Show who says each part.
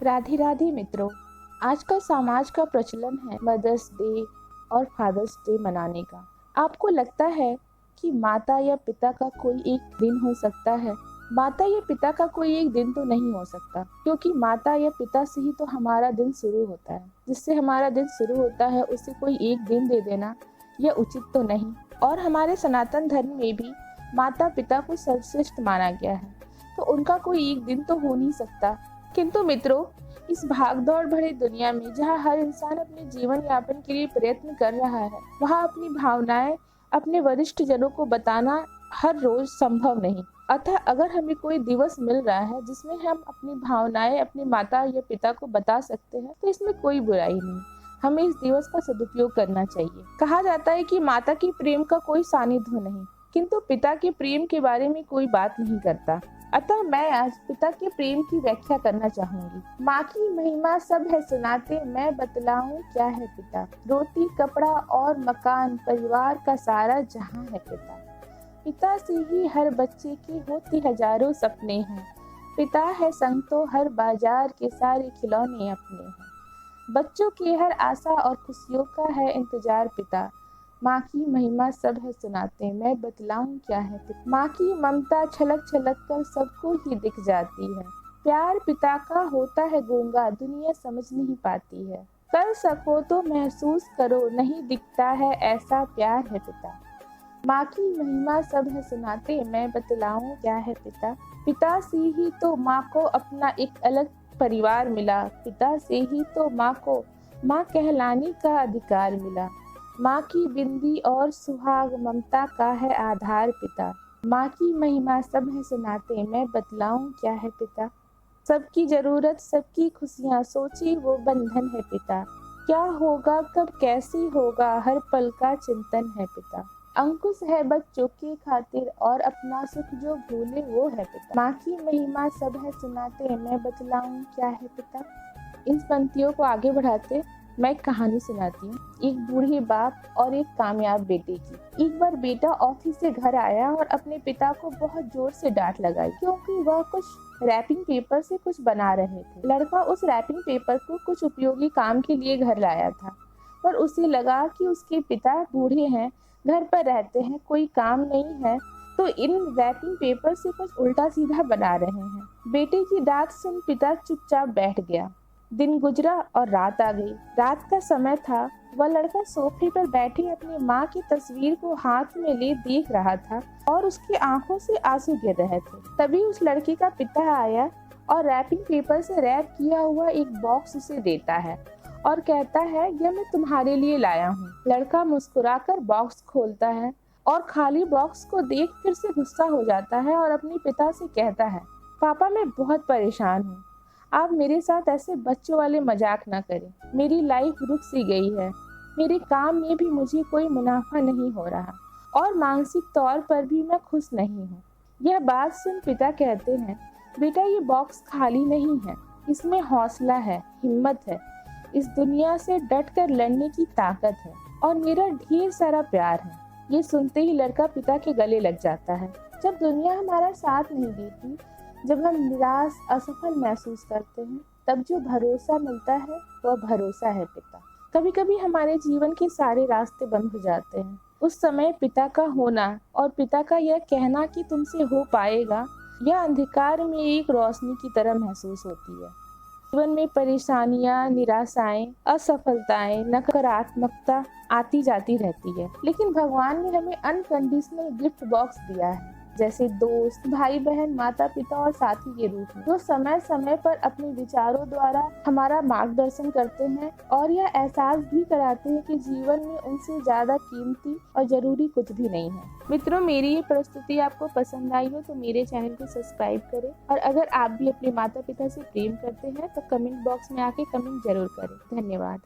Speaker 1: राधे राधे मित्रों। आजकल समाज का प्रचलन है मदर्स डे और फादर्स डे मनाने का। आपको लगता है कि माता या पिता का कोई एक दिन हो सकता है? माता या पिता का कोई एक दिन तो नहीं हो सकता, क्योंकि माता या पिता से ही तो हमारा दिन शुरू होता है। जिससे हमारा दिन शुरू होता है उसे कोई एक दिन दे देना यह उचित तो नहीं। और हमारे सनातन धर्म में भी माता पिता को सर्वश्रेष्ठ माना गया है, तो उनका कोई एक दिन तो हो नहीं सकता। किंतु मित्रों, इस भागदौड़ भरी दुनिया में जहाँ हर इंसान अपने जीवन यापन के लिए प्रयत्न कर रहा है, वहाँ अपनी भावनाएं अपने वरिष्ठ जनों को बताना हर रोज संभव नहीं। अतः अगर हमें कोई दिवस मिल रहा है जिसमें हम अपनी भावनाएं अपने माता या पिता को बता सकते हैं, तो इसमें कोई बुराई नहीं। हमें इस दिवस का सदुपयोग करना चाहिए। कहा जाता है कि माता के प्रेम का कोई सानिध्य नहीं, किंतु पिता के प्रेम के बारे में कोई बात नहीं करता। अतः मैं आज पिता के प्रेम की व्याख्या करना चाहूंगी। माँ की महिमा सब है सुनाते, मैं बतलाऊं क्या है पिता। रोटी कपड़ा और मकान परिवार का सारा जहां है पिता। पिता से ही हर बच्चे के होते हजारों सपने हैं। पिता है संग तो हर बाजार के सारे खिलौने अपने हैं। बच्चों की हर आशा और खुशियों का है इंतजार पिता। माँ की महिमा सब है सुनाते, मैं बतलाऊं क्या है पिता। माँ की ममता छलक छलक कर सबको ही दिख जाती है। प्यार पिता का होता है गूंगा, दुनिया समझ नहीं पाती है। कर सको तो महसूस करो, नहीं दिखता है ऐसा प्यार है पिता। माँ की महिमा सब है सुनाते, मैं बतलाऊं क्या है पिता। पिता से ही तो माँ को अपना एक अलग परिवार मिला। पिता से ही तो माँ को माँ कहलाने का अधिकार मिला। माँ की बिंदी और सुहाग ममता का है आधार पिता। माँ की महिमा सब है सुनाते, मैं बतलाऊं क्या है पिता। सबकी जरूरत सबकी खुशियाँ सोची वो बंधन है पिता। क्या होगा कब कैसे होगा हर पल का चिंतन है पिता। अंकुश है बच्चों के खातिर और अपना सुख जो भूले वो है पिता। माँ की महिमा सब है सुनाते, मैं बतलाऊं क्या है पिता। इन पंक्तियों को आगे बढ़ाते मैं एक कहानी सुनाती हूँ। एक बूढ़े बाप और एक कामयाब बेटे की। एक बार बेटा ऑफिस से घर आया और अपने पिता को बहुत जोर से डांट लगाई, क्योंकि वह कुछ रैपिंग पेपर से कुछ बना रहे थे। लड़का उस रैपिंग पेपर को कुछ उपयोगी काम के लिए घर लाया था, पर उसे लगा कि उसके पिता बूढ़े हैं, घर पर रहते हैं, कोई काम नहीं है, तो इन रैपिंग पेपर से कुछ उल्टा सीधा बना रहे हैं। बेटे की डांट सुन पिता चुपचाप बैठ गया। दिन गुजरा और रात आ गई। रात का समय था। वह लड़का सोफे पर बैठी अपनी माँ की तस्वीर को हाथ में ले देख रहा था और उसकी आंखों से आंसू गिर रहे थे। तभी उस लड़के का पिता आया और रैपिंग पेपर से रैप किया हुआ एक बॉक्स उसे देता है और कहता है, यह मैं तुम्हारे लिए लाया हूँ। लड़का मुस्कुराकर बॉक्स खोलता है और खाली बॉक्स को देख फिर से गुस्सा हो जाता है और अपने पिता से कहता है, पापा मैं बहुत परेशान हूँ, आप मेरे साथ ऐसे बच्चों वाले मजाक ना करें। मेरी लाइफ रुक सी गई है, मेरे काम में भी मुझे कोई मुनाफा नहीं हो रहा और मानसिक तौर पर भी मैं खुश नहीं हूँ। यह बात सुन पिता कहते हैं, बेटा ये बॉक्स खाली नहीं है, इसमें हौसला है, हिम्मत है, इस दुनिया से डट कर लड़ने की ताकत है और मेरा ढेर सारा प्यार है। ये सुनते ही लड़का पिता के गले लग जाता है। जब दुनिया हमारा साथ नहीं देती, जब हम निराश असफल महसूस करते हैं, तब जो भरोसा मिलता है वह भरोसा है पिता। कभी कभी हमारे जीवन के सारे रास्ते बंद हो जाते हैं। उस समय पिता का होना और पिता का यह कहना कि तुमसे हो पाएगा, यह अंधकार में एक रोशनी की तरह महसूस होती है। जीवन में परेशानियां, निराशाएं, असफलताएं, नकारात्मकता आती जाती रहती है, लेकिन भगवान ने हमें अनकंडीशनल गिफ्ट बॉक्स दिया है, जैसे दोस्त, भाई बहन, माता पिता और साथी के रूप में, जो समय समय पर अपने विचारों द्वारा हमारा मार्गदर्शन करते हैं और यह एहसास भी कराते हैं कि जीवन में उनसे ज्यादा कीमती और जरूरी कुछ भी नहीं है। मित्रों, मेरी ये प्रस्तुति आपको पसंद आई हो तो मेरे चैनल को सब्सक्राइब करें और अगर आप भी अपने माता पिता से प्रेम करते हैं तो कमेंट बॉक्स में आके कमेंट जरूर करें। धन्यवाद।